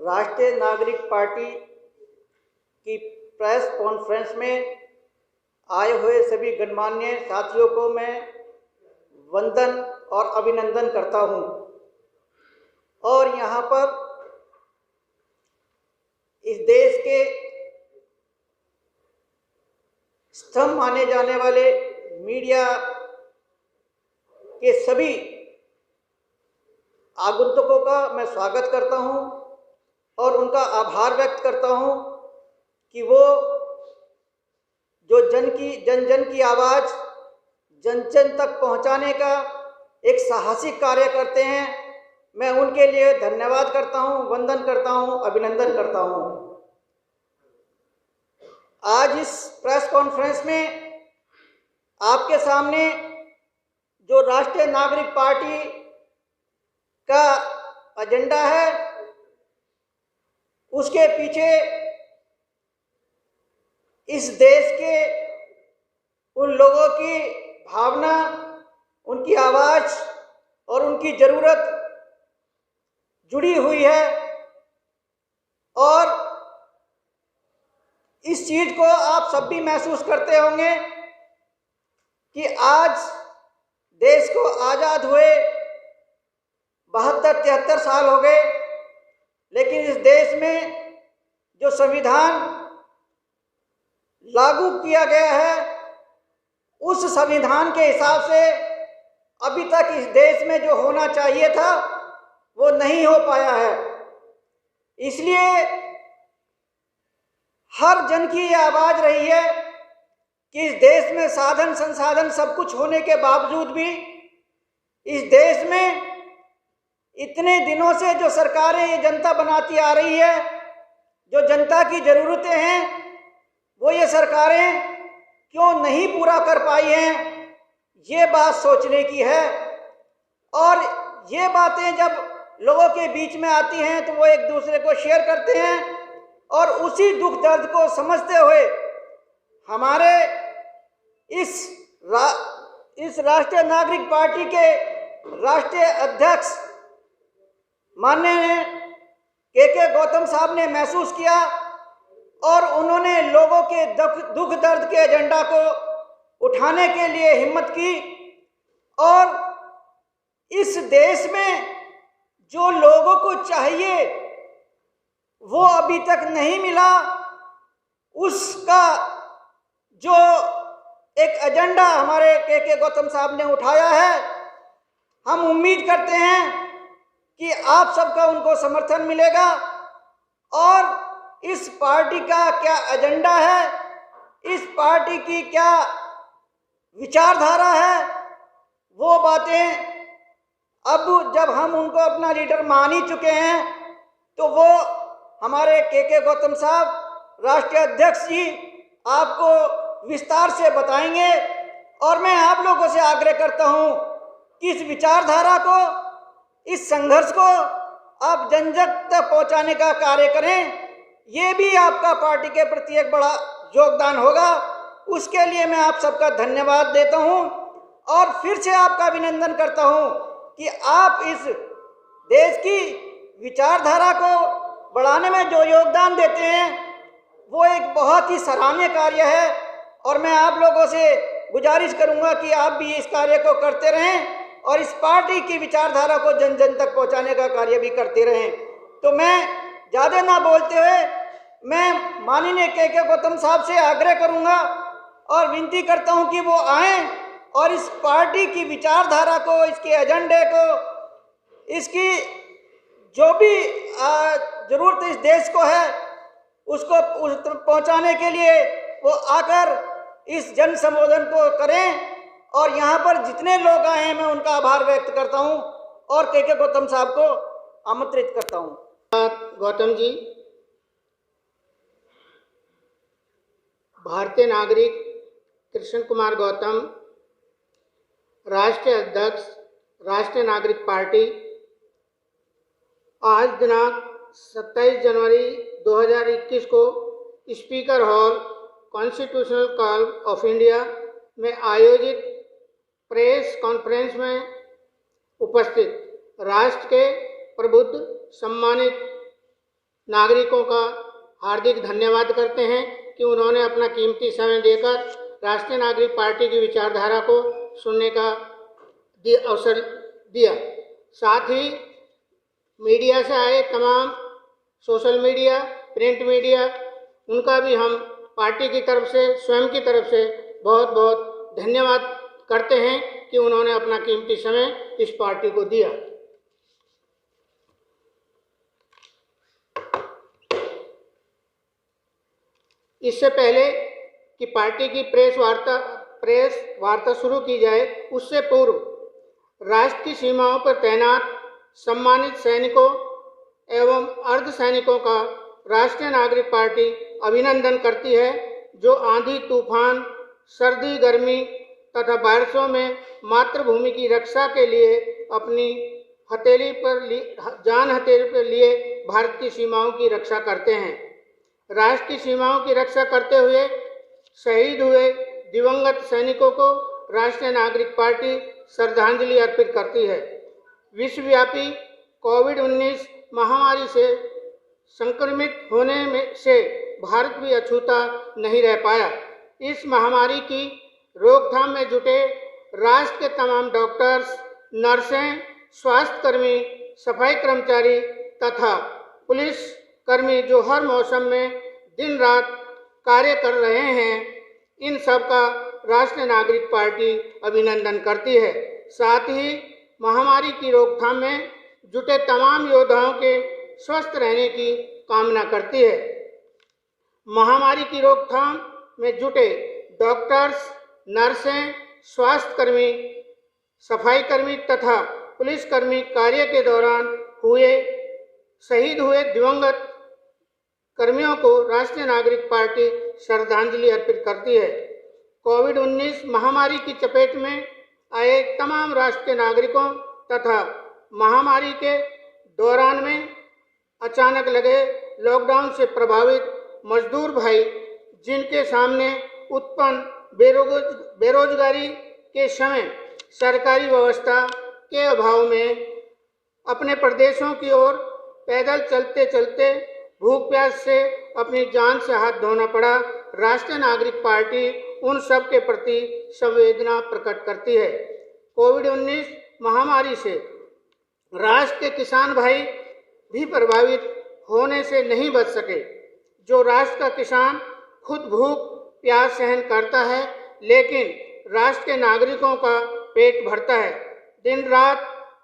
राष्ट्रीय नागरिक पार्टी की प्रेस कॉन्फ्रेंस में आए हुए सभी गणमान्य साथियों को मैं वंदन और अभिनंदन करता हूं। और यहाँ पर इस देश के स्तंभ माने जाने वाले मीडिया के सभी आगंतुकों का मैं स्वागत करता हूं और उनका आभार व्यक्त करता हूं कि वो जो जन जन की आवाज़ जन जन तक पहुंचाने का एक साहसिक कार्य करते हैं। मैं उनके लिए धन्यवाद करता हूं, वंदन करता हूं, अभिनंदन करता हूं। आज इस प्रेस कॉन्फ्रेंस में आपके सामने जो राष्ट्रीय नागरिक पार्टी का एजेंडा है, उसके पीछे इस देश के उन लोगों की भावना, उनकी आवाज़ और उनकी ज़रूरत जुड़ी हुई है। और इस चीज़ को आप सब भी महसूस करते होंगे कि आज देश को आज़ाद हुए 72-73 साल हो गए, लेकिन इस देश में जो संविधान लागू किया गया है, उस संविधान के हिसाब से अभी तक इस देश में जो होना चाहिए था वो नहीं हो पाया है। इसलिए हर जन की ये आवाज़ रही है कि इस देश में साधन संसाधन सब कुछ होने के बावजूद भी इस देश में इतने दिनों से जो सरकारें ये जनता बनाती आ रही है, जो जनता की ज़रूरतें हैं, वो ये सरकारें क्यों नहीं पूरा कर पाई हैं, ये बात सोचने की है। और ये बातें जब लोगों के बीच में आती हैं तो वो एक दूसरे को शेयर करते हैं और उसी दुख दर्द को समझते हुए हमारे इस राष्ट्रीय नागरिक पार्टी के राष्ट्रीय अध्यक्ष माननीय के गौतम साहब ने महसूस किया और उन्होंने लोगों के दुख दर्द के एजेंडा को उठाने के लिए हिम्मत की। और इस देश में जो लोगों को चाहिए वो अभी तक नहीं मिला, उसका जो एक एजेंडा हमारे के गौतम साहब ने उठाया है, हम उम्मीद करते हैं कि आप सबका उनको समर्थन मिलेगा। और इस पार्टी का क्या एजेंडा है, इस पार्टी की क्या विचारधारा है, वो बातें अब जब हम उनको अपना लीडर मान ही चुके हैं तो वो हमारे के गौतम साहब राष्ट्रीय अध्यक्ष जी आपको विस्तार से बताएंगे। और मैं आप लोगों से आग्रह करता हूं कि इस विचारधारा को, इस संघर्ष को आप जन जन तक पहुंचाने का कार्य करें। ये भी आपका पार्टी के प्रति एक बड़ा योगदान होगा। उसके लिए मैं आप सबका धन्यवाद देता हूं और फिर से आपका अभिनंदन करता हूं कि आप इस देश की विचारधारा को बढ़ाने में जो योगदान देते हैं वो एक बहुत ही सराहनीय कार्य है। और मैं आप लोगों से गुजारिश करूंगा कि आप भी इस कार्य को करते रहें और इस पार्टी की विचारधारा को जन जन तक पहुंचाने का कार्य भी करते रहें। तो मैं ज़्यादा ना बोलते हुए मैं माननीय के गौतम साहब से आग्रह करूंगा और विनती करता हूं कि वो आएँ और इस पार्टी की विचारधारा को, इसके एजेंडे को, इसकी जो भी ज़रूरत इस देश को है उसको पहुंचाने के लिए वो आकर इस जन संबोधन को करें। और यहाँ पर जितने लोग आए हैं मैं उनका आभार व्यक्त करता हूँ और के गौतम साहब को आमंत्रित करता हूँ। गौतम जी, भारतीय नागरिक कृष्ण कुमार गौतम, राष्ट्रीय अध्यक्ष राष्ट्रीय नागरिक पार्टी, आज दिनांक 27 जनवरी 2021 को speaker hall constitutional college of India में आयोजित प्रेस कॉन्फ्रेंस में उपस्थित राष्ट्र के प्रबुद्ध सम्मानित नागरिकों का हार्दिक धन्यवाद करते हैं कि उन्होंने अपना कीमती समय देकर राष्ट्रीय नागरिक पार्टी की विचारधारा को सुनने का अवसर दिया। साथ ही मीडिया से आए तमाम सोशल मीडिया, प्रिंट मीडिया, उनका भी हम पार्टी की तरफ से, स्वयं की तरफ से बहुत बहुत धन्यवाद करते हैं कि उन्होंने अपना कीमती समय इस पार्टी को दिया। इससे पहले कि पार्टी की प्रेस वार्ता शुरू की जाए, उससे पूर्व राष्ट्र की सीमाओं पर तैनात सम्मानित सैनिकों एवं अर्धसैनिकों का राष्ट्रीय नागरिक पार्टी अभिनंदन करती है, जो आंधी तूफान, सर्दी गर्मी तथा बारिशों में मातृभूमि की रक्षा के लिए अपनी जान हथेली पर लिए भारत की सीमाओं की रक्षा करते हैं। राष्ट्र की सीमाओं की रक्षा करते हुए शहीद हुए दिवंगत सैनिकों को राष्ट्रीय नागरिक पार्टी श्रद्धांजलि अर्पित करती है। विश्वव्यापी कोविड-19 महामारी से संक्रमित होने से भारत भी अछूता नहीं रह पाया। इस महामारी की रोकथाम में जुटे राष्ट्र के तमाम डॉक्टर्स, नर्सें, स्वास्थ्यकर्मी, सफाई कर्मचारी तथा पुलिस कर्मी जो हर मौसम में दिन रात कार्य कर रहे हैं, इन सब का राष्ट्रीय नागरिक पार्टी अभिनंदन करती है। साथ ही महामारी की रोकथाम में जुटे तमाम योद्धाओं के स्वस्थ रहने की कामना करती है। महामारी की रोकथाम में जुटे डॉक्टर्स, नर्सें, स्वास्थ्यकर्मी, सफाईकर्मी तथा पुलिसकर्मी कार्य के दौरान शहीद हुए दिवंगत कर्मियों को राष्ट्रीय नागरिक पार्टी श्रद्धांजलि अर्पित करती है। कोविड-19 महामारी की चपेट में आए तमाम राष्ट्र के नागरिकों तथा महामारी के दौरान में अचानक लगे लॉकडाउन से प्रभावित मजदूर भाई, जिनके सामने उत्पन्न बेरोजगारी के समय सरकारी व्यवस्था के अभाव में अपने प्रदेशों की ओर पैदल चलते चलते भूख प्यास से अपनी जान से हाथ धोना पड़ा। राष्ट्रीय नागरिक पार्टी उन सब के प्रति संवेदना प्रकट करती है। कोविड-19 महामारी से राष्ट्र के किसान भाई भी प्रभावित होने से नहीं बच सके। जो राष्ट्र का किसान खुद भूख प्यास सहन करता है, लेकिन राष्ट्र के नागरिकों का पेट भरता है। दिन रात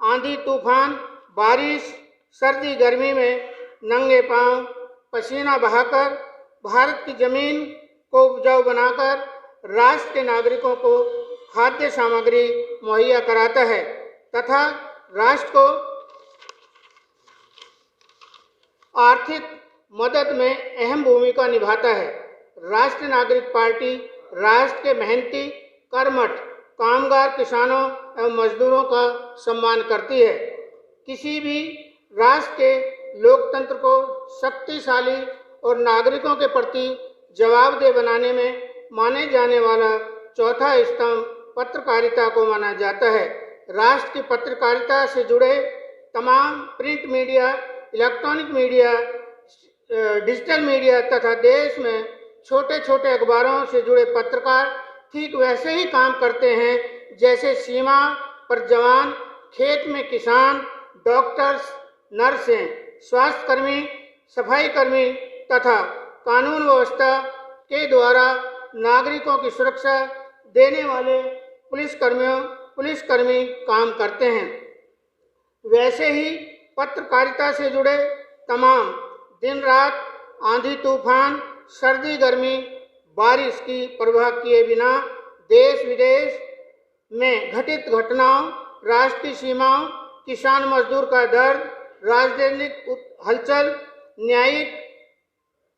आंधी तूफान, बारिश, सर्दी गर्मी में नंगे पांव पसीना बहाकर भारत की जमीन को उपजाऊ बनाकर राष्ट्र के नागरिकों को खाद्य सामग्री मुहैया कराता है तथा राष्ट्र को आर्थिक मदद में अहम भूमिका निभाता है। राष्ट्रीय नागरिक पार्टी राष्ट्र के मेहनती, कर्मठ, कामगार किसानों एवं मजदूरों का सम्मान करती है। किसी भी राष्ट्र के लोकतंत्र को शक्तिशाली और नागरिकों के प्रति जवाबदेह बनाने में माने जाने वाला चौथा स्तंभ पत्रकारिता को माना जाता है। राष्ट्र की पत्रकारिता से जुड़े तमाम print media, electronic media, digital media तथा देश में छोटे छोटे अखबारों से जुड़े पत्रकार ठीक वैसे ही काम करते हैं जैसे सीमा पर जवान, खेत में किसान, डॉक्टर्स, नर्सें, स्वास्थ्यकर्मी, सफाईकर्मी तथा कानून व्यवस्था के द्वारा नागरिकों की सुरक्षा देने वाले पुलिसकर्मी काम करते हैं। वैसे ही पत्रकारिता से जुड़े तमाम दिन रात आंधी तूफान, सर्दी गर्मी, बारिश की परवाह किए बिना देश विदेश में घटित घटनाओं, राष्ट्र की सीमाओं, किसान मजदूर का दर्द, राजनीतिक हलचल, न्यायिक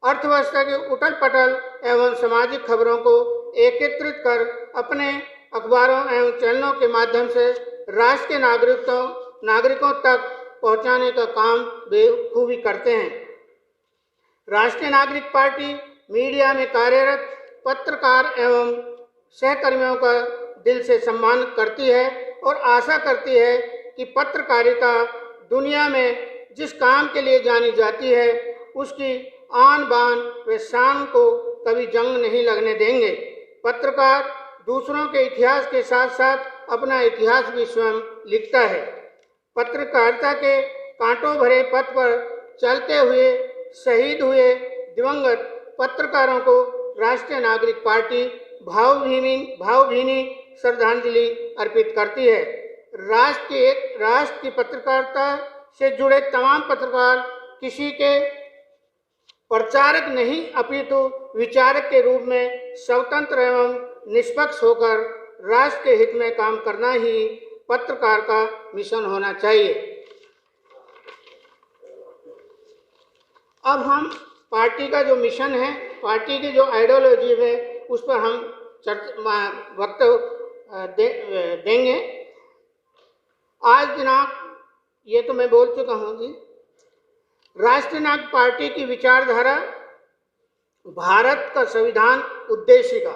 अर्थव्यवस्था की उथल पटल एवं सामाजिक खबरों को एकत्रित कर अपने अखबारों एवं चैनलों के माध्यम से राष्ट्र के नागरिकों तक पहुंचाने का काम बेखूबी करते हैं। राष्ट्रीय नागरिक पार्टी मीडिया में कार्यरत पत्रकार एवं सहकर्मियों का दिल से सम्मान करती है और आशा करती है कि पत्रकारिता दुनिया में जिस काम के लिए जानी जाती है, उसकी आन बान व शान को कभी जंग नहीं लगने देंगे। पत्रकार दूसरों के इतिहास के साथ साथ अपना इतिहास भी स्वयं लिखता है। पत्रकारिता के कांटों भरे पथ पर चलते हुए शहीद हुए दिवंगत पत्रकारों को राष्ट्रीय नागरिक पार्टी भावभीनी श्रद्धांजलि अर्पित करती है। राष्ट्र की पत्रकारिता से जुड़े तमाम पत्रकार किसी के प्रचारक नहीं अपितु विचारक के रूप में स्वतंत्र एवं निष्पक्ष होकर राष्ट्र के हित में काम करना ही पत्रकार का मिशन होना चाहिए। अब हम पार्टी का जो मिशन है, पार्टी की जो आइडियोलॉजी है, उस पर हम वक्तव्य देंगे। आज दिनांक ये तो मैं बोल चुका हूँ जी। राष्ट्रीय नागरिक पार्टी की विचारधारा भारत का संविधान उद्देशिका।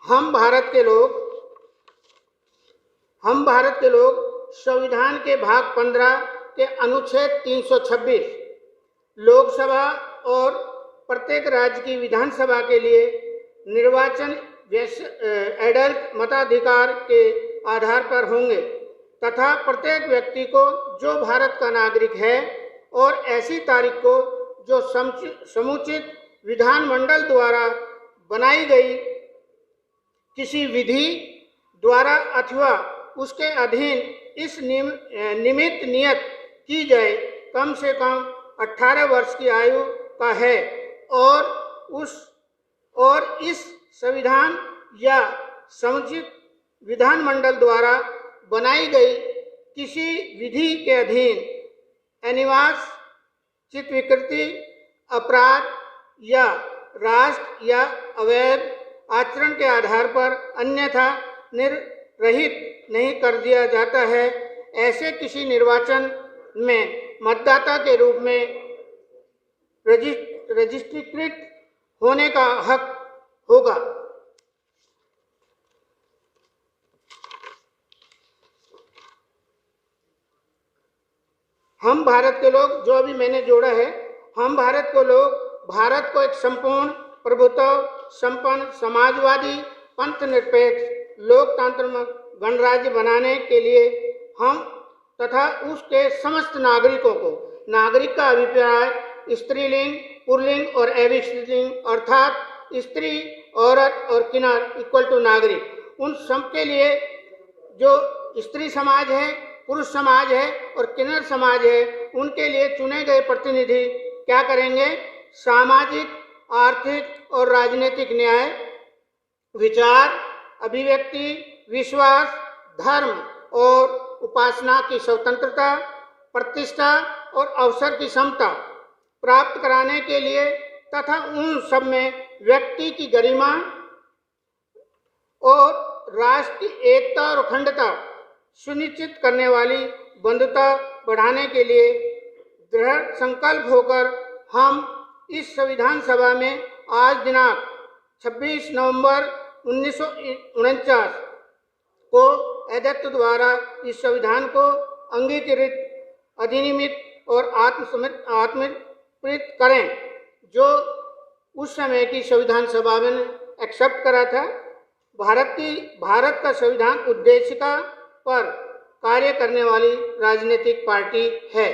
हम भारत के लोग संविधान के भाग 15 के अनुच्छेद 326 लोकसभा और प्रत्येक राज्य की विधानसभा के लिए निर्वाचन एडल्ट मताधिकार के आधार पर होंगे तथा प्रत्येक व्यक्ति को जो भारत का नागरिक है और ऐसी तारीख को जो समुचित विधानमंडल द्वारा बनाई गई किसी विधि द्वारा अथवा उसके अधीन इस निमित्त नियत की जाए कम से कम 18 वर्ष की आयु का है और इस संविधान या समुचित विधानमंडल द्वारा बनाई गई किसी विधि के अधीन अनिवास, चित्तविकृति, अपराध या राष्ट्र या अवैध आचरण के आधार पर अन्यथा निर्रहित नहीं कर दिया जाता है। ऐसे किसी निर्वाचन में मतदाता के रूप में रजिस्ट्रीकृत होने का हक होगा। हम भारत के लोग, जो अभी मैंने जोड़ा है, हम भारत को एक संपूर्ण प्रभुत्व संपन्न समाजवादी पंथनिरपेक्ष लोकतंत्र गणराज्य बनाने के लिए हम तथा उसके समस्त नागरिकों को, नागरिक का अभिप्राय स्त्रीलिंग, पुल्लिंग और अविस्त्रीलिंग अर्थात स्त्री, औरत और किन्नर इक्वल टू नागरिक, उन सब के लिए जो स्त्री समाज है, पुरुष समाज है और किन्नर समाज है, उनके लिए चुने गए प्रतिनिधि क्या करेंगे? सामाजिक, आर्थिक और राजनीतिक न्याय, विचार, अभिव्यक्ति, विश्वास, धर्म और उपासना की स्वतंत्रता, प्रतिष्ठा और अवसर की समता प्राप्त कराने के लिए तथा उन सब में व्यक्ति की गरिमा और राष्ट्र की एकता और अखंडता सुनिश्चित करने वाली बंधुता बढ़ाने के लिए दृढ़ संकल्प होकर हम इस संविधान सभा में आज दिनांक 26 नवंबर 1949 को अध्यक्ष द्वारा इस संविधान को अंगीकृत, अधिनियमित और आत्मकृत करें, जो उस समय की संविधान सभा में एक्सेप्ट करा था। भारत का संविधान उद्देशिका पर कार्य करने वाली राजनीतिक पार्टी है।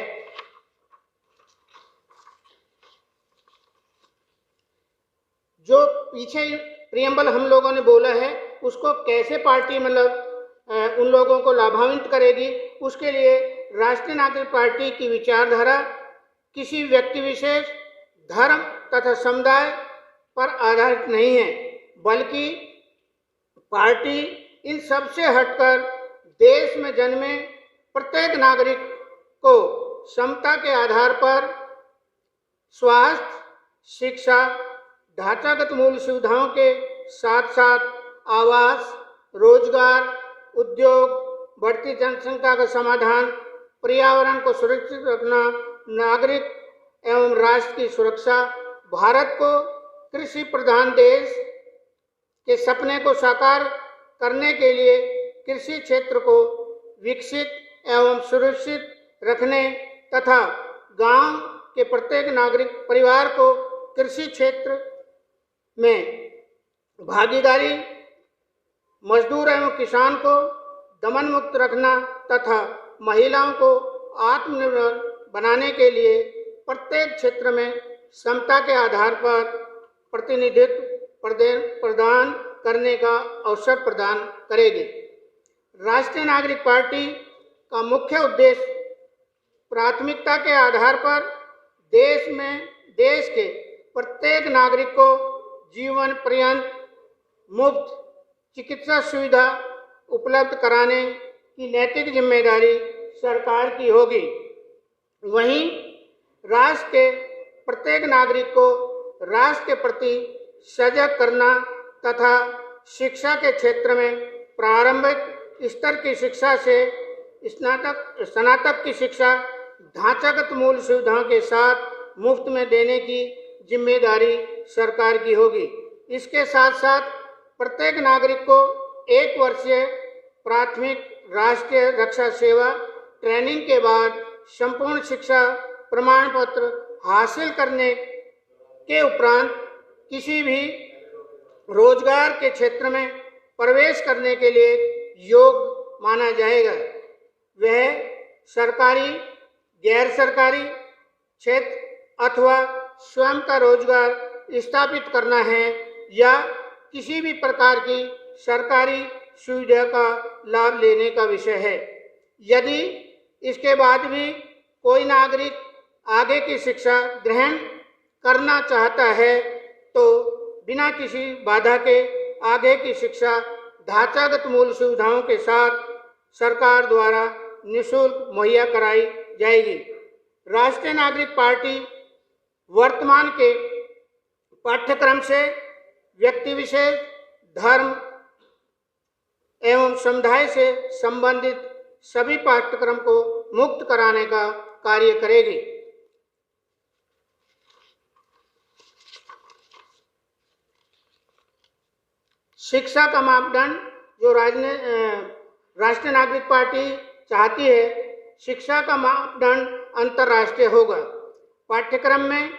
जो पीछे प्रियम्बल हम लोगों ने बोला है, उसको कैसे पार्टी उन लोगों को लाभान्वित करेगी, उसके लिए राष्ट्रीय नागरिक पार्टी की विचारधारा किसी व्यक्ति विशेष, धर्म तथा समुदाय पर आधारित नहीं है, बल्कि पार्टी इन सबसे हटकर देश में जन्मे प्रत्येक नागरिक को समता के आधार पर स्वास्थ्य, शिक्षा, ढांचागत मूल सुविधाओं के साथ साथ आवास, रोजगार, उद्योग, बढ़ती जनसंख्या का समाधान, पर्यावरण को सुरक्षित रखना, नागरिक एवं राष्ट्र की सुरक्षा, भारत को कृषि प्रधान देश के सपने को साकार करने के लिए कृषि क्षेत्र को विकसित एवं सुरक्षित रखने तथा गांव के प्रत्येक नागरिक परिवार को कृषि क्षेत्र में भागीदारी, मजदूर एवं किसान को दमन मुक्त रखना तथा महिलाओं को आत्मनिर्भर बनाने के लिए प्रत्येक क्षेत्र में समता के आधार पर प्रतिनिधित्व प्रदान करने का अवसर प्रदान करेगी। राष्ट्रीय नागरिक पार्टी का मुख्य उद्देश्य प्राथमिकता के आधार पर देश के प्रत्येक नागरिक को जीवन पर्यंत मुफ्त चिकित्सा सुविधा उपलब्ध कराने की नैतिक जिम्मेदारी सरकार की होगी। वहीं राष्ट्र के प्रत्येक नागरिक को राष्ट्र के प्रति सजग करना तथा शिक्षा के क्षेत्र में प्रारंभिक स्तर की शिक्षा से स्नातक की शिक्षा ढांचागत मूल सुविधाओं के साथ मुफ्त में देने की जिम्मेदारी सरकार की होगी। इसके साथ साथ प्रत्येक नागरिक को 1 वर्षीय प्राथमिक राष्ट्रीय रक्षा सेवा ट्रेनिंग के बाद संपूर्ण शिक्षा प्रमाण पत्र हासिल करने के उपरांत किसी भी रोजगार के क्षेत्र में प्रवेश करने के लिए योग्य माना जाएगा। वह सरकारी, गैर सरकारी क्षेत्र अथवा स्वयं का रोजगार स्थापित करना है या किसी भी प्रकार की सरकारी सुविधा का लाभ लेने का विषय है। यदि इसके बाद भी कोई नागरिक आगे की शिक्षा ग्रहण करना चाहता है तो बिना किसी बाधा के आगे की शिक्षा ढांचागत मूल सुविधाओं के साथ सरकार द्वारा निःशुल्क मुहैया कराई जाएगी। राष्ट्रीय नागरिक पार्टी वर्तमान के पाठ्यक्रम से व्यक्ति विशेष, धर्म एवं समुदाय से संबंधित सभी पाठ्यक्रम को मुक्त कराने का कार्य करेगी। शिक्षा का मापदंड जो राष्ट्रीय नागरिक पार्टी चाहती है, शिक्षा का मापदंड अंतर्राष्ट्रीय होगा। पाठ्यक्रम में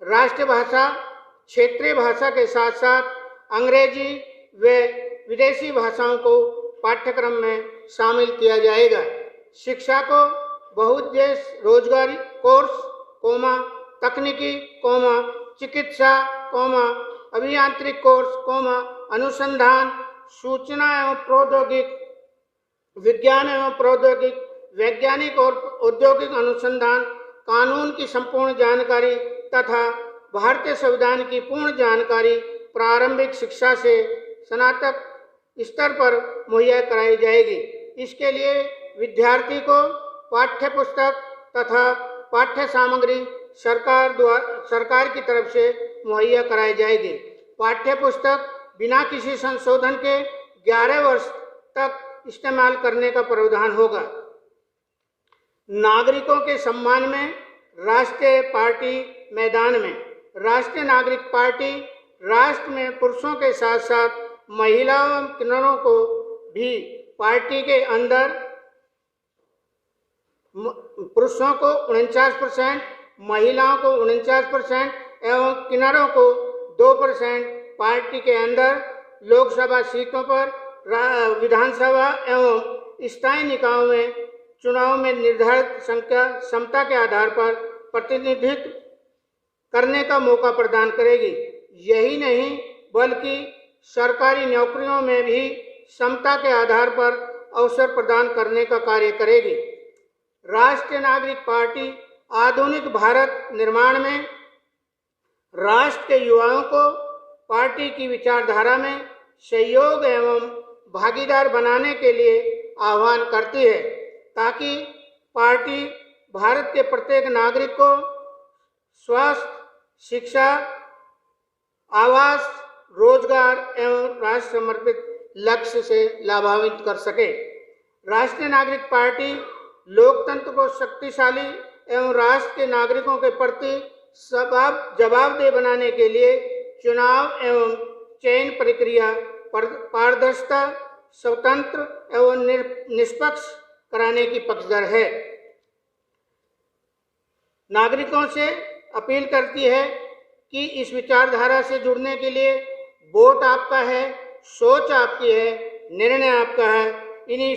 राष्ट्रीय भाषा, क्षेत्रीय भाषा के साथ साथ अंग्रेजी व विदेशी भाषाओं को पाठ्यक्रम में शामिल किया जाएगा। शिक्षा को बहुउद्देश्य रोजगारी कोर्स, तकनीकी, चिकित्सा, अभियांत्रिक कोर्स, अनुसंधान, सूचना एवं प्रौद्योगिक, विज्ञान एवं प्रौद्योगिक, वैज्ञानिक और औद्योगिक अनुसंधान, कानून की संपूर्ण जानकारी तथा भारतीय संविधान की पूर्ण जानकारी प्रारंभिक शिक्षा से स्नातक स्तर पर मुहैया कराई जाएगी। इसके लिए विद्यार्थी को पाठ्य पुस्तक तथा पाठ्य सामग्री सरकार की तरफ से मुहैया कराई जाएगी। पाठ्य पुस्तक बिना किसी संशोधन के 11 वर्ष तक इस्तेमाल करने का प्रावधान होगा। नागरिकों के सम्मान में राष्ट्रीय पार्टी मैदान में राष्ट्रीय नागरिक पार्टी राष्ट्र में पुरुषों के साथ साथ महिलाओं एवं किन्नरों को भी पार्टी के अंदर पुरुषों को 49%, महिलाओं को 49% एवं किन्नरों को 2% पार्टी के अंदर लोकसभा सीटों पर, विधानसभा एवं स्थायी निकायों में चुनाव में निर्धारित संख्या क्षमता के आधार पर प्रतिनिधित्व करने का मौका प्रदान करेगी। यही नहीं बल्कि सरकारी नौकरियों में भी क्षमता के आधार पर अवसर प्रदान करने का कार्य करेगी। राष्ट्रीय नागरिक पार्टी आधुनिक भारत निर्माण में राष्ट्र के युवाओं को पार्टी की विचारधारा में सहयोग एवं भागीदार बनाने के लिए आह्वान करती है, ताकि पार्टी भारत के प्रत्येक नागरिक को स्वास्थ्य, शिक्षा, आवास, रोजगार एवं राष्ट्र समर्पित लक्ष्य से लाभान्वित कर सके। राष्ट्रीय नागरिक पार्टी लोकतंत्र को शक्तिशाली एवं राष्ट्र के नागरिकों के प्रति जवाबदेह बनाने के लिए चुनाव एवं चयन प्रक्रिया पारदर्शिता, स्वतंत्र एवं निष्पक्ष कराने की पक्षधर है। नागरिकों से अपील करती है कि इस विचारधारा से जुड़ने के लिए वोट आपका है, सोच आपकी है, निर्णय आपका है। इन्हीं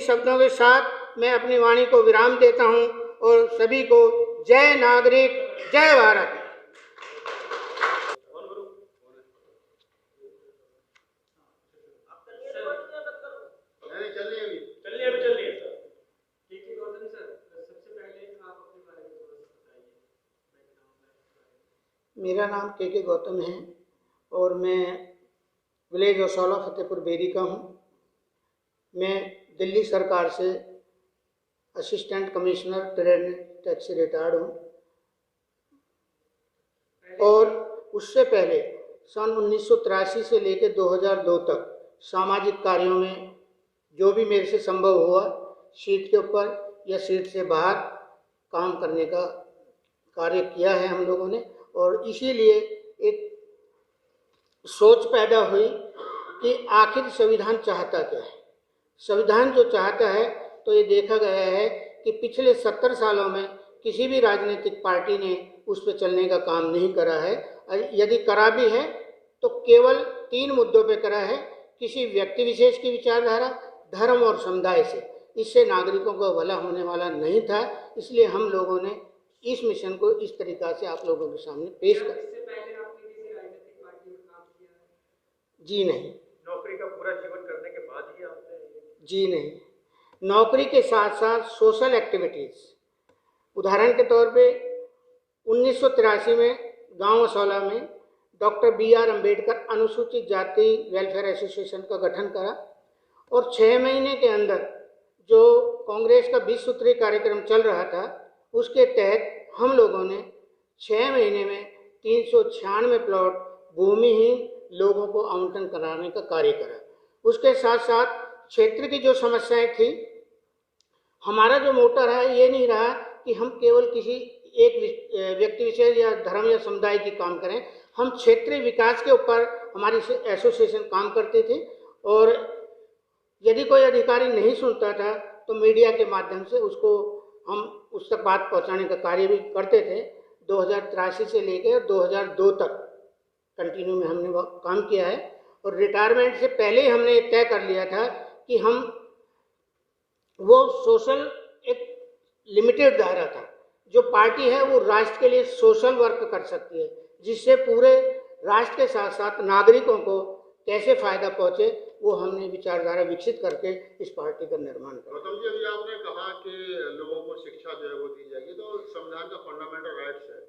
शब्दों के साथ मैं अपनी वाणी को विराम देता हूं और सभी को जय नागरिक, जय भारत। मेरा नाम के गौतम है और मैं विलेज असौला फतेहपुर बेरी का हूँ। मैं दिल्ली सरकार से असिस्टेंट कमिश्नर ट्रेड टैक्स से रिटायर्ड हूँ और उससे पहले सन 1983 से लेकर 2002 तक सामाजिक कार्यों में जो भी मेरे से संभव हुआ, सीट के ऊपर या सीट से बाहर काम करने का कार्य किया है हम लोगों ने। और इसीलिए एक सोच पैदा हुई कि आखिर संविधान चाहता क्या है। संविधान जो चाहता है, तो ये देखा गया है कि पिछले 70 सालों में किसी भी राजनीतिक पार्टी ने उस पर चलने का काम नहीं करा है। यदि करा भी है तो केवल 3 मुद्दों पे करा है, किसी व्यक्ति विशेष की विचारधारा, धर्म और समुदाय से। इससे नागरिकों का भला होने वाला नहीं था। इसलिए हम लोगों ने इस मिशन को इस तरीक़ा से आप लोगों के सामने पेश कर। इससे पहले आपने किसी राजनीतिक पार्टी में काम किया है? जी नहीं। नौकरी का पूरा जीवन करने के बाद ही आपने? जी नहीं। नौकरी के साथ साथ सोशल एक्टिविटीज़, उदाहरण के तौर पे 1983 में गांव असौला में डॉक्टर BR अम्बेडकर अनुसूचित जाति वेलफेयर एसोसिएशन का गठन करा और 6 महीने के अंदर जो कांग्रेस का 20 सूत्रीय कार्यक्रम चल रहा था, उसके तहत हम लोगों ने 6 महीने में 396 प्लॉट भूमिहीन लोगों को आवंटन कराने का कार्य करा। उसके साथ साथ क्षेत्र की जो समस्याएं थी, हमारा जो मोटा रहा ये नहीं रहा कि हम केवल किसी एक व्यक्ति विशेष या धर्म या समुदाय की काम करें। हम क्षेत्रीय विकास के ऊपर हमारी एसोसिएशन काम करते थे और यदि कोई अधिकारी नहीं सुनता था तो मीडिया के माध्यम से उसको हम उस तक बात पहुंचाने का कार्य भी करते थे। 2083 से लेकर 2002 तक कंटिन्यू में हमने काम किया है और रिटायरमेंट से पहले ही हमने तय कर लिया था कि हम वो सोशल एक लिमिटेड दायरा था। जो पार्टी है वो राष्ट्र के लिए सोशल वर्क कर सकती है, जिससे पूरे राष्ट्र के साथ साथ नागरिकों को कैसे फ़ायदा पहुँचे, वो हमने विचारधारा विकसित करके इस पार्टी का निर्माण किया। गौतम जी, अभी आपने कहा कि लोगों को शिक्षा जो है वो दी जाएगी, तो संविधान का फंडामेंटल राइट्स है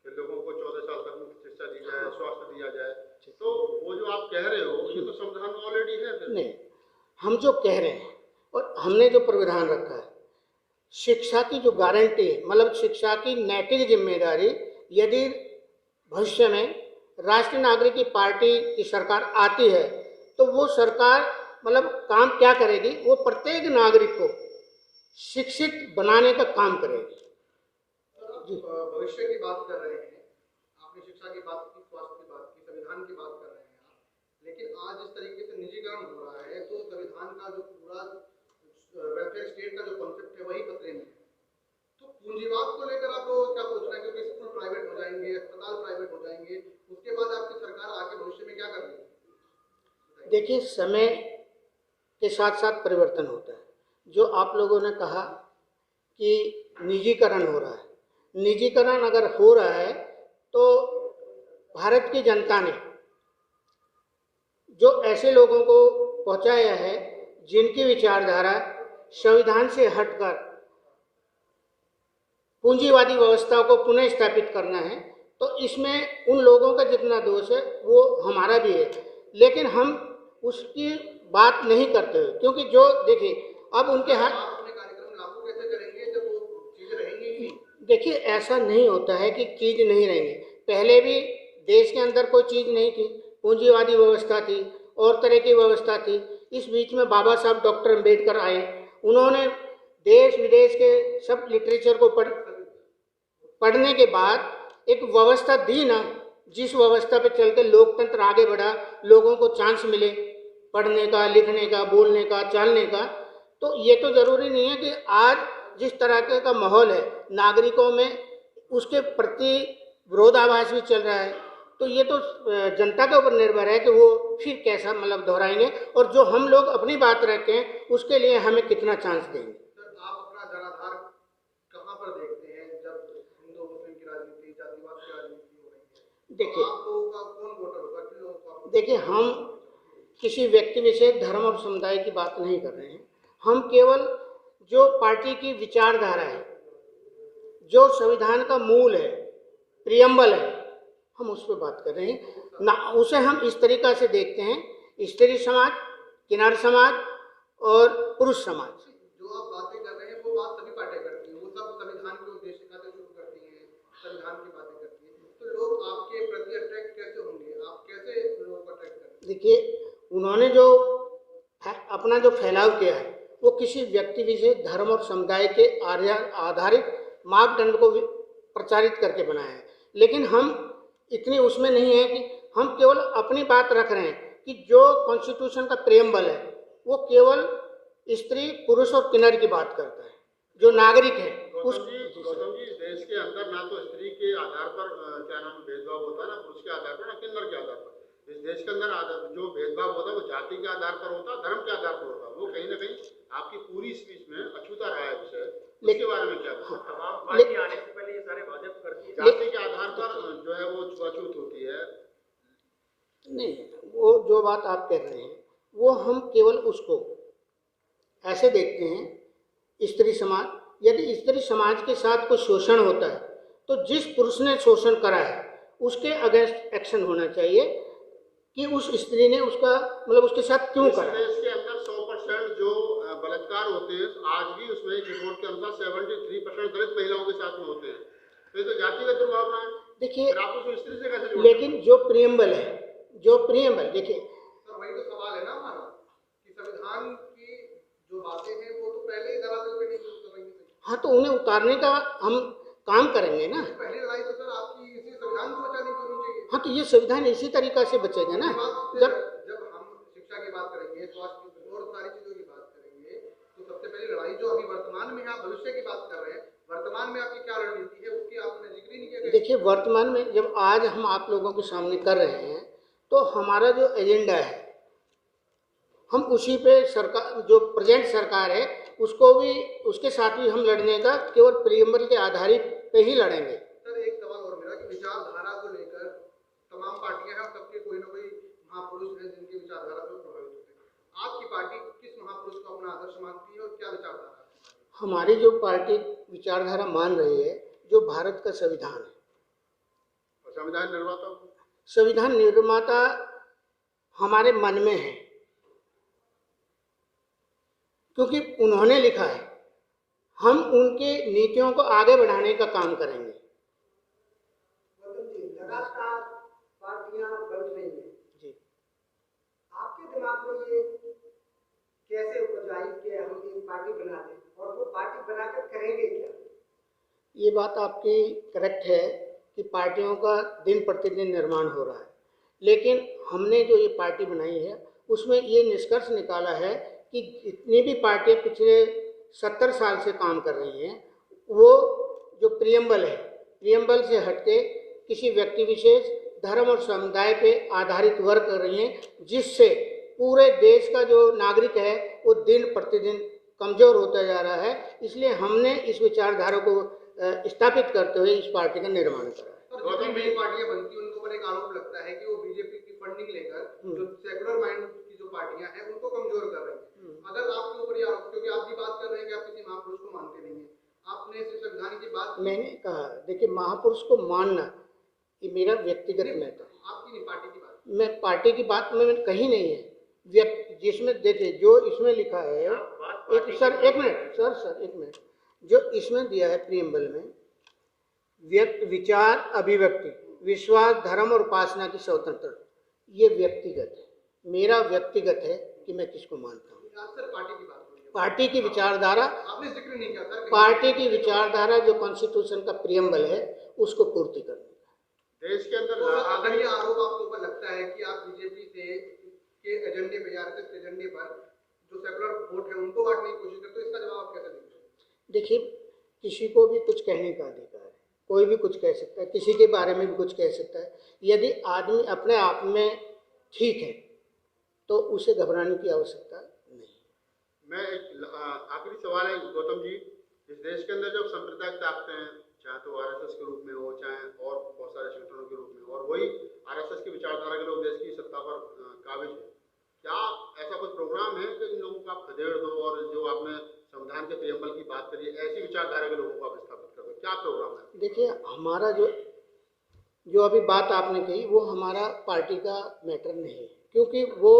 कि लोगों को 14 साल तक मुफ्त शिक्षा दी जाए, स्वास्थ्य दिया जाए, तो वो जो आप कह रहे हो ये तो संविधान में ऑलरेडी है। नहीं, हम जो कह रहे हैं और हमने जो प्रावधान रखा है, शिक्षा की जो गारंटी है, मतलब शिक्षा की नैतिक जिम्मेदारी, यदि भविष्य में राष्ट्रीय नागरिक पार्टी की सरकार आती है तो वो सरकार मतलब काम क्या करेगी, वो प्रत्येक नागरिक को शिक्षित बनाने का काम करेगी। भविष्य की बात कर रहे हैं, आपने शिक्षा की बात की, स्वास्थ्य की बात की, संविधान की बात कर रहे हैं आप, लेकिन आज जिस तरीके से निजीकरण हो रहा है तो संविधान का जो पूरा वेलफेयर स्टेट का जो कॉन्सेप्ट है वही खतरे में है। तो पूंजीवाद को लेकर आप क्या सोच रहे हैं, क्योंकि स्कूल प्राइवेट हो जाएंगे, अस्पताल प्राइवेट हो जाएंगे, उसके बाद आपकी सरकार आगे भविष्य में क्या कर रही है? देखिए, समय के साथ साथ परिवर्तन होता है। जो आप लोगों ने कहा कि निजीकरण हो रहा है, निजीकरण अगर हो रहा है तो भारत की जनता ने जो ऐसे लोगों को पहुंचाया है जिनकी विचारधारा संविधान से हटकर पूंजीवादी व्यवस्था को पुनः स्थापित करना है, तो इसमें उन लोगों का जितना दोष है वो हमारा भी है, लेकिन हम उसकी बात नहीं करते हुए, क्योंकि जो देखिए अब उनके हाथ कार्यक्रम लागू कैसे करेंगे जब वो चीज़ें रहेंगी? देखिए, ऐसा नहीं होता है कि चीज़ नहीं रहेंगी। पहले भी देश के अंदर कोई चीज़ नहीं थी, पूंजीवादी व्यवस्था थी और तरह की व्यवस्था थी। इस बीच में बाबा साहब डॉक्टर अम्बेडकर आए, उन्होंने देश विदेश के सब लिटरेचर को पढ़ने के बाद एक व्यवस्था दी ना, जिस व्यवस्था पे चल के लोकतंत्र आगे बढ़ा, लोगों को चांस मिले पढ़ने का, लिखने का, बोलने का, चलने का। तो ये तो ज़रूरी नहीं है कि आज जिस तरह का माहौल है नागरिकों में, उसके प्रति विरोधाभास भी चल रहा है। तो ये तो जनता के ऊपर निर्भर है कि वो फिर कैसा मतलब दोहराएंगे, और जो हम लोग अपनी बात रखें उसके लिए हमें कितना चांस देंगे। सर, आप अपना जनाधार कहाँ पर देखते हैं जब हिंदू मुस्लिम की राजनीति, जातिवाद की राजनीति हो रही है? देखिए, आप लोगों का कौन वोटर होगा, किन लोगों को आप? देखिए, हम किसी व्यक्ति विशेष, धर्म और समुदाय की बात नहीं कर रहे हैं। हम केवल जो पार्टी की विचारधारा है, जो संविधान का मूल है, प्रियम्बल है, हम उस पर बात कर रहे हैं ना। उसे हम इस तरीक़ा से देखते हैं, स्त्री समाज, किन्नर समाज और पुरुष समाज। जो आप बातें कर रहे हैं वो बात सभी पार्टियां करती हैं, वो सब संविधान के उद्देश्य खाते शुरू करती हैं, संविधान की बातें करती हैं। तो लोग आपके प्रति अट्रैक्ट कैसे होंगे, आप कैसे लोगों को अट्रैक्ट करेंगे? देखिए, उन्होंने जो अपना जो फैलाव किया है वो किसी व्यक्ति विशेष, धर्म और समुदाय के आधारित मापदंड को प्रचारित करके बनाया है। लेकिन हम इतनी उसमें नहीं है कि हम केवल अपनी बात रख रहे हैं कि जो कॉन्स्टिट्यूशन का प्रियम्बल है वो केवल स्त्री, पुरुष और किन्नर की बात करता है, जो नागरिक है गौतम जी, देश के अंदर ना तो स्त्री के आधार पर क्या नाम भेदभाव होता है, ना पुरुष के आधार पर, ना किन्नर के आधार पर। इस देश के अंदर जो भेदभाव होता है वो जाति के आधार पर होता है, धर्म के आधार पर होता है। वो कहीं ना कहीं आपकी पूरी स्पीच में अछूता रहा है विषय, उसके बारे में क्या? तमाम पार्टी आने से पहले ये सारे वादे करती है, जाति के आधार पर जो है वो छुआछूत होती है। नहीं, वो जो बात आप कह रहे हैं वो हम केवल उसको ऐसे देखते हैं। स्त्री समाज, यदि स्त्री समाज के साथ कोई शोषण होता है तो जिस पुरुष ने शोषण करा है उसके अगेंस्ट एक्शन होना चाहिए कि उस स्त्री ने उसका मतलब उसके साथ क्यों करा। देश के अंदर 100% जो बलात्कार होते हैं आज भी उसमें एक रिपोर्ट के अनुसार 73% दलित महिलाओं के साथ में होते हैं। तो ये तो जातिगत दुर्भावना है। देखिए, आप उसको स्त्री से कैसे जोड़ते हैं? लेकिन जो प्रियम्बल है, जो प्रियम्बल, देखिए सर, वही तो सवाल है ना हमारा कि संविधान की जो बातें हैं वो तो पहले ही धरातल पे नहीं उतरनी चाहिए। हाँ, तो उन्हें उतारने का हम काम करेंगे ना। पहली लड़ाई तो सर आपकी इसी संविधान को बचाने की होनी चाहिए। हाँ, तो ये संविधान इसी तरीका से बचेगा ना। जब हम शिक्षा की बात करेंगे, स्वास्थ्य की और सारी चीजों की बात करेंगे, तो सबसे पहली लड़ाई जो अभी वर्तमान में है, आप भविष्य की बात कर रहे हैं, वर्तमान में आपकी क्या रणनीति है उसकी आपने जिक्र ही नहीं किया। देखिए, वर्तमान में जब आज हम आप लोगों के सामने कर रहे हैं तो हमारा जो एजेंडा है हम उसी पे सरकार, जो प्रेजेंट सरकार है उसको भी, उसके साथ भी हम लड़ने का केवल प्रियम्बल के आधारित पे ही लड़ेंगे। सर, एक सवाल और मेरा कि विचारधारा को लेकर तमाम पार्टियां हैं, सबके कोई ना कोई महापुरुष हैं जिनकी विचारधारा से प्रभावित होते हैं। आपकी पार्टी किस महापुरुष को अपना आदर्श मानती है और क्या विचारधारा है? हमारी जो पार्टी विचारधारा मान रही है जो भारत का संविधान है। संविधान निर्माता, संविधान निर्माता हमारे मन में है क्योंकि उन्होंने लिखा है। हम उनके नीतियों को आगे बढ़ाने का काम करेंगे। लगातार पार्टियां बन रही हैं जी, आपके दिमाग में ये कैसे उपज आई कि हम एक पार्टी बना लें और वो पार्टी बनाकर करेंगे क्या? ये बात आपकी करेक्ट है कि पार्टियों का दिन प्रतिदिन निर्माण हो रहा है, लेकिन हमने जो ये पार्टी बनाई है उसमें ये निष्कर्ष निकाला है कि जितनी भी पार्टियां पिछले 70 साल से काम कर रही हैं वो जो प्रियम्बल है, प्रियम्बल से हटके किसी व्यक्ति विशेष, धर्म और समुदाय पे आधारित वर्क कर रही हैं, जिससे पूरे देश का जो नागरिक है वो दिन प्रतिदिन कमज़ोर होता जा रहा है। इसलिए हमने इस विचारधारा को स्थापित करते हुए इस पार्टी का निर्माण करा है। और जितनी भी पार्टियां बनती हैं उनको पर एक आरोप लगता है कि वो बीजेपी की फंडिंग लेकर जो सेकुलर माइंड की जो पार्टियां हैं उनको कमजोर कर रही हैं। अगर आपके ऊपर ये आरोप, क्योंकि आप भी बात कर रहे हैं कि आप किसी महापुरुष को मानते नहीं हैं, आपने सिर्फ संविधान की बात, मैंने कहा, देखिए, महापुरुष को मानना ये मेरा व्यक्तिगत मैटर है। आपकी नहीं, पार्टी की बात। मैं पार्टी की बात में कहीं नहीं है। जिसमें देखिए जो इसमें लिखा है, एक मिनट, जो इसमें दिया है प्रियम्बल में, विचार, अभिव्यक्ति, विश्वास, धर्म और उपासना की स्वतंत्रता, ये व्यक्तिगत है, मेरा व्यक्तिगत है कि मैं किसको मानता हूँ। सर, पार्टी की बात हो रही है, पार्टी की विचारधारा, आपने जिक्र नहीं किया सर। पार्टी की विचारधारा जो कॉन्स्टिट्यूशन का प्रियम्बल है उसको पूर्ति करने का। देश के अंदर तो अगर ये आरोप आपके ऊपर लगता है कि आप बीजेपी से के एजेंडे पे या आरएसएस के एजेंडे पर जो सेकुलर वोट है उनको बांटने की कोशिश करते, तो इसका जवाब आप कैसे देंगे? देखिए, किसी को भी कुछ कहने का अधिकार है, कोई भी कुछ कह सकता है, किसी के बारे में भी कुछ कह सकता है। यदि आदमी अपने आप में ठीक है तो उसे घबराने की आवश्यकता नहीं। मैं एक आखिरी सवाल है गौतम जी, इस देश के अंदर जब सांप्रदायिक ताकतें हैं, चाहे तो आरएसएस के रूप में हो, चाहे और बहुत सारे संगठनों के रूप में, और वही आरएसएस की विचारधारा के लोग देश की सत्ता पर काबिज है, क्या ऐसा कुछ प्रोग्राम है कि इन लोगों को आप खदेड़ दो और जो आपने संविधान के प्रियम्बल की बात करी है, ऐसी विचारधारा के लोगों को आप स्थापित कर दो, क्या प्रोग्राम है? देखिए, हमारा जो अभी बात आपने कही वो हमारा पार्टी का मैटर नहीं है, क्योंकि वो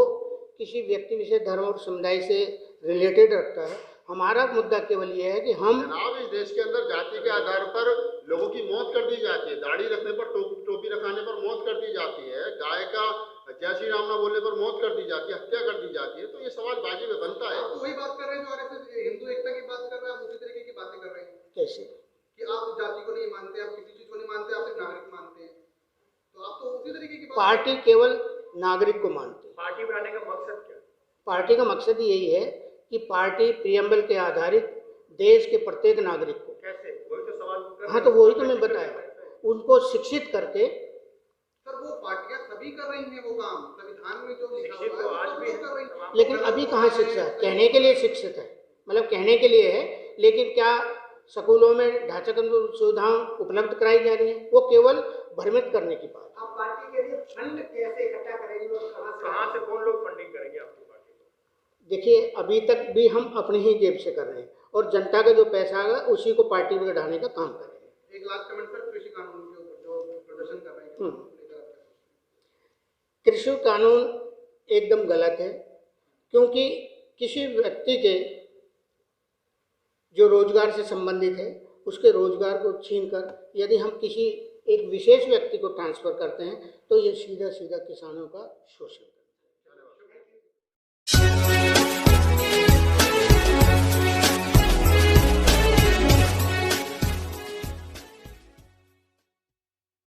किसी व्यक्ति विशेष धर्म और समुदाय से रिलेटेड रखता है। हमारा मुद्दा केवल ये है कि हम जनाब, इस देश के अंदर जाति के आधार पर लोगों की मौत कर दी जाती है, दाढ़ी रखने पर, टोपी रखाने पर मौत कर दी जाती है, गाय का जय श्री राम ना बोलने पर मौत कर दी जाती है, हत्या कर दी जाती है, तो ये सवाल वाजिब बनता है। आप तो वही बात कर रहे हैं जो आरएसएस हिंदू एकता की बात कर रहे हैं, आप उसी तरीके की बातें कर रहे हैं। कैसे कि आप जाति को नहीं मानते, आप किसी चीज को नहीं मानते, आप सिर्फ नागरिक मानते हैं, तो आप तो उसी तरीके की बात। पार्टी केवल नागरिक को मानती है। पार्टी बनाने का मकसद क्या है? पार्टी का मकसद यही है कि पार्टी प्रियम्बल के आधारित देश के प्रत्येक नागरिक को, कैसे? वही तो सवाल कर रहे हाँ हैं। तो वही तो मैं बताया, उनको शिक्षित करके। सर वो पार्टियां सभी कर रही हैं वो काम, संविधान में जो लिखा शिक्षित हुआ तो है आज वो भी सब कर रही हैं। लेकिन अभी कहाँ शिक्षा है? कहने के लिए शिक्षित है, मतलब कहने के लिए है, लेकिन क्या स्कूलों में ढांचागत सुविधाएं उपलब्ध कराई जा रही हैं? वो केवल भ्रमित करने की बात है। आप पार्टी के लिए फंड कैसे इकट्ठा करेंगे और कहाँ से कौन लोग फंडिंग करेंगे आपकी पार्टी को? देखिए, अभी तक भी हम अपनी ही जेब से कर रहे हैं और जनता का जो पैसा आएगा उसी को पार्टी में बढ़ाने का काम करेंगे। एक लास्ट कमेंट सर, कृषि कानून के ऊपर जो प्रदर्शन कर रहे हैं, कृषि कानून एकदम गलत है, क्योंकि किसी व्यक्ति के जो रोजगार से संबंधित है उसके रोजगार को छीनकर यदि हम किसी एक विशेष व्यक्ति को ट्रांसफर करते हैं तो ये सीधा सीधा किसानों का शोषण है।